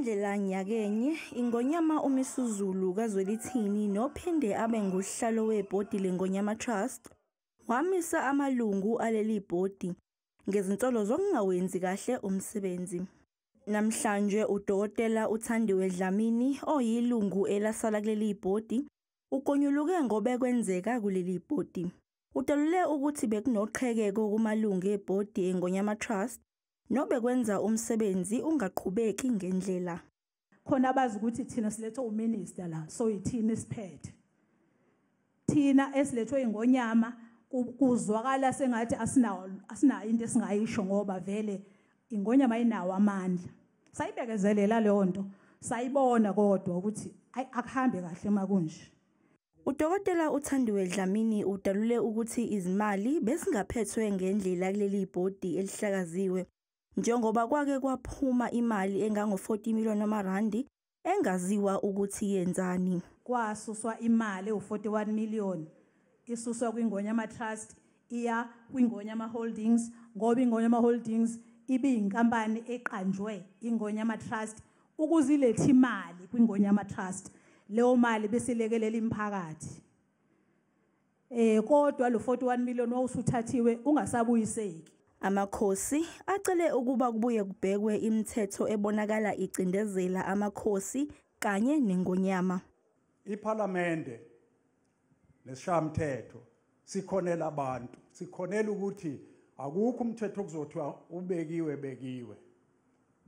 Ngendlela nyakenye, iNgonyama uMisuzulu kaZwelithini nophinde abe ngusihlalo webhodi leNgonyama Trust, wamisa amalungu aleli bhodi ngezinsolo zokungawenzi kahle umsebenzi. Namhlanje uDokotela uThandiwe Dlamini oyilungu elasala kuleli bhodi ukonyuluke ngobe kwenzeka kuleli bhodi. Udelule ukuthi bekunoqhekeko kumalungu ebhodi eNgonyama Trust nobe kwenza umsebenzi ungaqhubeki ngendlela. Khona abazi ukuthi thina silethwe uminister la, so yithina isiphethe. Thina esilethwe iNgonyama kuzwakala sengathi asina into esingayisho ngoba vele iNgonyama inawo amandla. Sayibekezelela leyo nto, sayibona kodwa ukuthi akuhambe kahle makunje. Udokotela uThandiwe Dlamini udalule ukuthi izimali besingaphethwe ngendlela kuleli bhodi elihlakaziwe njengoba kwake kwaphuma imali engango-40 million amarandi engaziwa ukuthi yenzani. Kwasuswa imali u-41 million isuswa kwiNgonyama Trust iya kwiNgonyama Holdings ngoba iNgonyama Holdings ibiyinkampani eqanjwe iNgonyama Trust ukuziletha imali kwiNgonyama Trust. Leyo mali besilekelela imphakathi. Kodwa lo 41 million wawusuthathiwe ungasabuyiseki. Amakhosi acele ukuba kubuye kubhekwe imithetho ebonakala icindezela amakhosi kanye neNgonyama. IPhalamende nesishamthetho sikhonela abantu, sikhonela ukuthi akukho umthetho okuzothiwa bekiwe.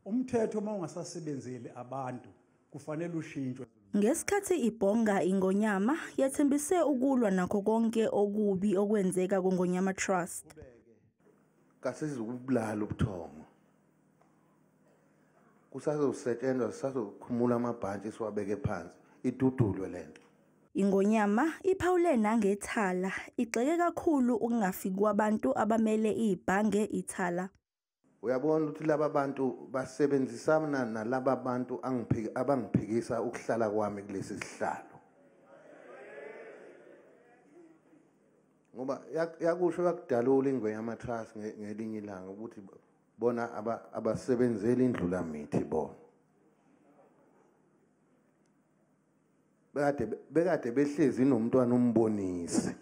Umthetho uma ungasasebenzeli abantu kufanele ushintshwe. Ngesikhathi ibhonga iNgonyama yethembise ukulwa nakho konke okubi okwenzeka kuNgonyama Trust. Kasizukubulala ubuthongo. Kusazosetshenzwa sisazokhumula amabhantshi siwabeke phansi. Idudulwe lento. iNgonyama iphawule nangethala igxeke kakhulu ukungafiki kwabantu abamele ibhange ithala. Uyabona ukuthi laba bantu basebenzisana nalaba bantu abangiphikisa ukuhlala kwami kulesi sihlalo. Ngoba yakusho yakudalula iNgonyama Trust ngelinye ilanga ukuthi bona abasebenzeli indlula mithi bona. Bekade behlezi nomntwana umbonisi.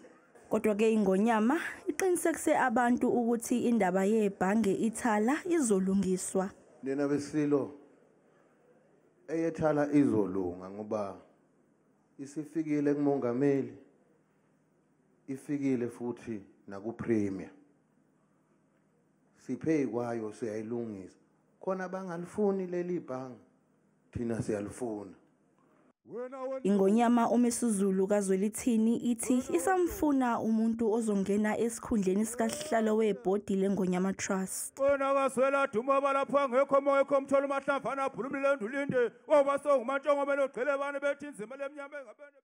Kodwa ke iNgonyama iqinisekise abantu ukuthi indaba yebhange ithala izolungiswa. Lena besilo eyethala izolunga ngoba isifikile kumongameli, ifikile futhi nakuPremier. Siphe kwayo siyayilungisa. Khona bangalifuni leli bhange, thina siyalifuna. iNgonyama uMisuzulu kaZwelithini ithi isamfuna umuntu ozongena esikhundleni sikasihlalo webhodi leNgonyama Trust. Wena kaswela duma balapha ngekho umtholo mahlamvana aphulumile endulinde wabasongumantshongo belogcele bani bethi inzima lemnyama engabene.